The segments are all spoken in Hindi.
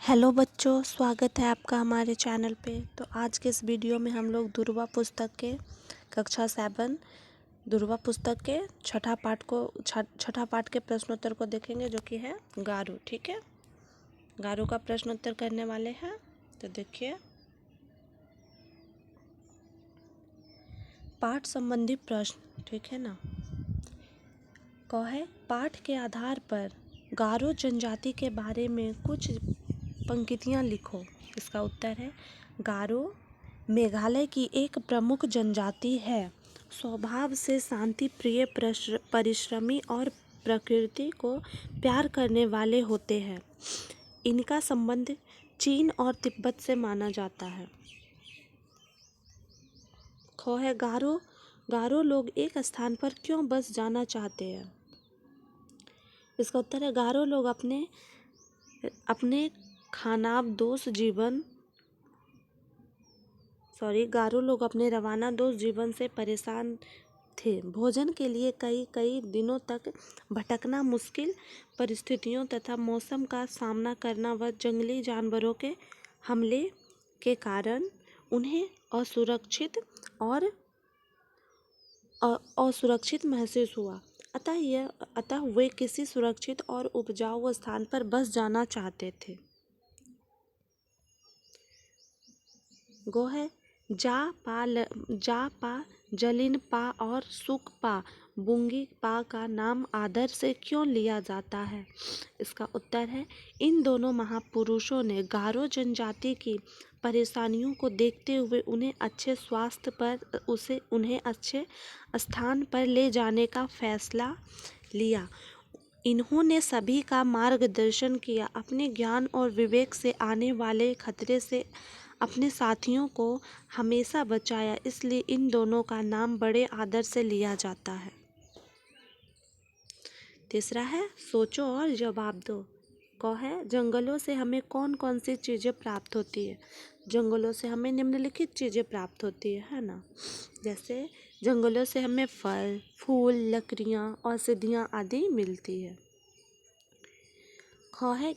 हेलो बच्चों, स्वागत है आपका हमारे चैनल पे। तो आज के इस वीडियो में हम लोग दुर्वा पुस्तक के कक्षा 7 दुर्वा पुस्तक के छठा पाठ के प्रश्नोत्तर को देखेंगे, जो कि है गारो। ठीक है, गारो का प्रश्नोत्तर करने वाले हैं। तो देखिए, पाठ संबंधी प्रश्न। ठीक है ना, कहे पाठ के आधार पर गारो जनजाति के बारे में कुछ पंक्तियाँ लिखो। इसका उत्तर है, गारो मेघालय की एक प्रमुख जनजाति है। स्वभाव से शांति प्रिय, परिश्रमी और प्रकृति को प्यार करने वाले होते हैं। इनका संबंध चीन और तिब्बत से माना जाता है। खो है, गारो लोग एक स्थान पर क्यों बस जाना चाहते हैं। इसका उत्तर है, गारो लोग अपने गारो लोग अपने रवानादोष जीवन से परेशान थे। भोजन के लिए कई दिनों तक भटकना, मुश्किल परिस्थितियों तथा मौसम का सामना करना व जंगली जानवरों के हमले के कारण उन्हें असुरक्षित महसूस हुआ। अतः वे किसी सुरक्षित और उपजाऊ स्थान पर बस जाना चाहते थे। गो है, जापा, जलिनपा और सुकपा, बुंगीपा का नाम आदर से क्यों लिया जाता है। इसका उत्तर है, इन दोनों महापुरुषों ने गारो जनजाति की परेशानियों को देखते हुए उन्हें अच्छे स्थान पर ले जाने का फैसला लिया। इन्होंने सभी का मार्गदर्शन किया, अपने ज्ञान और विवेक से आने वाले खतरे से अपने साथियों को हमेशा बचाया। इसलिए इन दोनों का नाम बड़े आदर से लिया जाता है। तीसरा है, सोचो और जवाब दो। कहो है, जंगलों से हमें कौन कौन सी चीज़ें प्राप्त होती है। जंगलों से हमें निम्नलिखित चीज़ें प्राप्त होती है ना। जैसे जंगलों से हमें फल, फूल, लकड़ियाँ, औषधियाँ आदि मिलती है। ख है,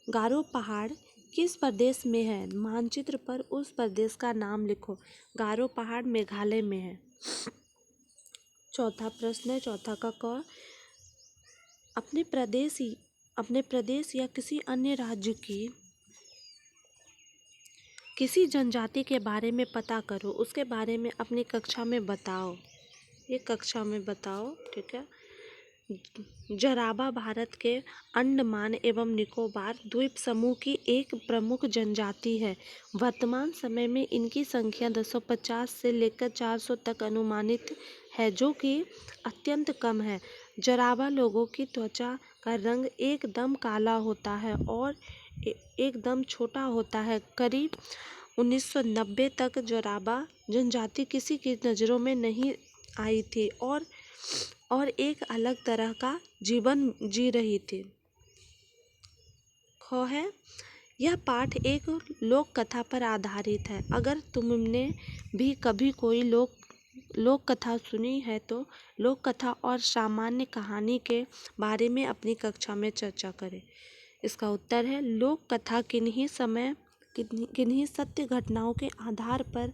गारो पहाड़ किस प्रदेश में है। मानचित्र पर उस प्रदेश का नाम लिखो। गारो पहाड़ मेघालय में है। चौथा प्रश्न है, चौथा का क, अपने प्रदेश या किसी अन्य राज्य की किसी जनजाति के बारे में पता करो, उसके बारे में अपनी कक्षा में बताओ। ये कक्षा में बताओ। ठीक है, जराबा भारत के अंडमान एवं निकोबार द्वीप समूह की एक प्रमुख जनजाति है। वर्तमान समय में इनकी संख्या 250 से लेकर 400 तक अनुमानित है, जो कि अत्यंत कम है। जराबा लोगों की त्वचा का रंग एकदम काला होता है और एकदम छोटा होता है। करीब 1990 तक जराबा जनजाति किसी की नज़रों में नहीं आई थी और एक अलग तरह का जीवन जी रही थी। खो है, यह पाठ एक लोक कथा पर आधारित है। अगर तुमने भी कभी कोई लोक कथा सुनी है तो लोक कथा और सामान्य कहानी के बारे में अपनी कक्षा में चर्चा करें। इसका उत्तर है, लोक कथा किन्हीं सत्य घटनाओं के आधार पर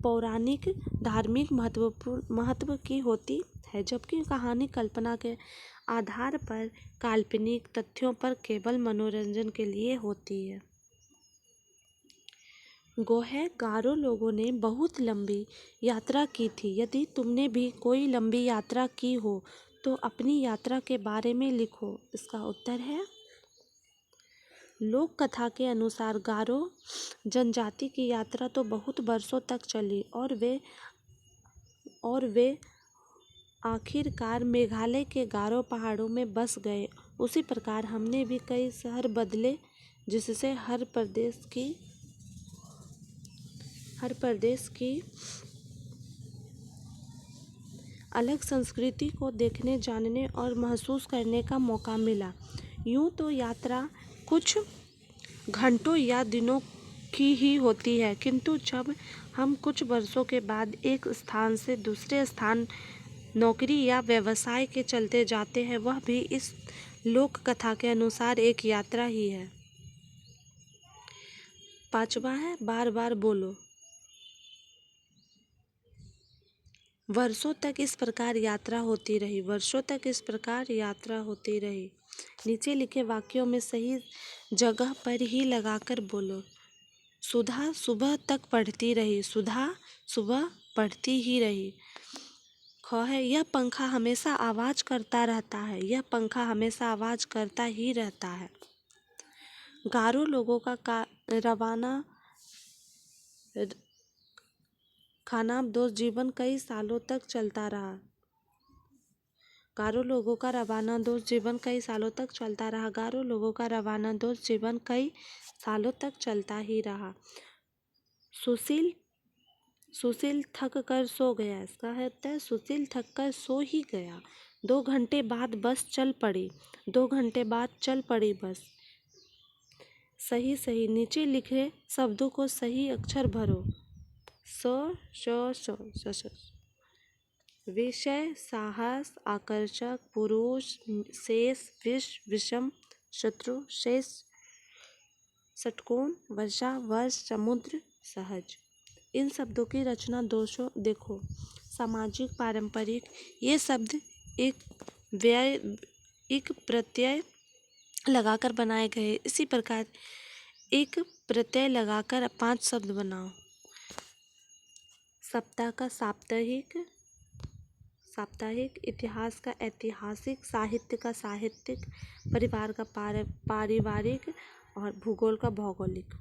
पौराणिक, धार्मिक महत्व की होती है, जबकि कहानी कल्पना के आधार पर काल्पनिक तथ्यों पर केवल मनोरंजन के लिए होती है। गो है, गारो लोगों ने बहुत लंबी यात्रा की थी। यदि तुमने भी कोई लंबी यात्रा की हो तो अपनी यात्रा के बारे में लिखो। इसका उत्तर है, लोक कथा के अनुसार गारो जनजाति की यात्रा तो बहुत वर्षों तक चली और वे आखिरकार मेघालय के गारो पहाड़ों में बस गए। उसी प्रकार हमने भी कई शहर बदले, जिससे हर प्रदेश की अलग संस्कृति को देखने, जानने और महसूस करने का मौका मिला। यूं तो यात्रा कुछ घंटों या दिनों की ही होती है, किंतु जब हम कुछ वर्षों के बाद एक स्थान से दूसरे स्थान नौकरी या व्यवसाय के चलते जाते हैं, वह भी इस लोक कथा के अनुसार एक यात्रा ही है। 5वां है बार बार बोलो। वर्षों तक इस प्रकार यात्रा होती रही। वर्षों तक इस प्रकार यात्रा होती रही। नीचे लिखे वाक्यों में सही जगह पर ही लगाकर बोलो। सुधा सुबह तक पढ़ती रही। सुधा सुबह पढ़ती ही रही। ख है यह पंखा हमेशा आवाज करता रहता है। यह पंखा हमेशा आवाज करता ही रहता है। गारो लोगों का रवाना खानाबदोश जीवन कई सालों तक चलता रहा। गारो लोगों का रवानादोश जीवन कई सालों तक चलता रहा। गारो लोगों का रवानादोश जीवन कई सालों तक चलता ही रहा। सुशील थक कर सो गया। इसका अर्थ है सुशील थक कर सो ही गया। 2 घंटे बाद बस चल पड़ी। 2 घंटे बाद चल पड़ी बस। सही सही नीचे लिखे शब्दों को सही अक्षर भरो। स विषय साहस आकर्षक पुरुष शेष विश्व विषम शत्रु शेष षटकोण वर्षा वर्ष समुद्र सहज। इन शब्दों की रचना दोषों देखो। सामाजिक पारंपरिक ये शब्द एक प्रत्यय लगाकर बनाए गए। इसी प्रकार एक प्रत्यय लगाकर 5 शब्द बनाओ। सप्ताह का साप्ताहिक, इतिहास का ऐतिहासिक, साहित्य का साहित्यिक, परिवार का पारिवारिक और भूगोल का भौगोलिक।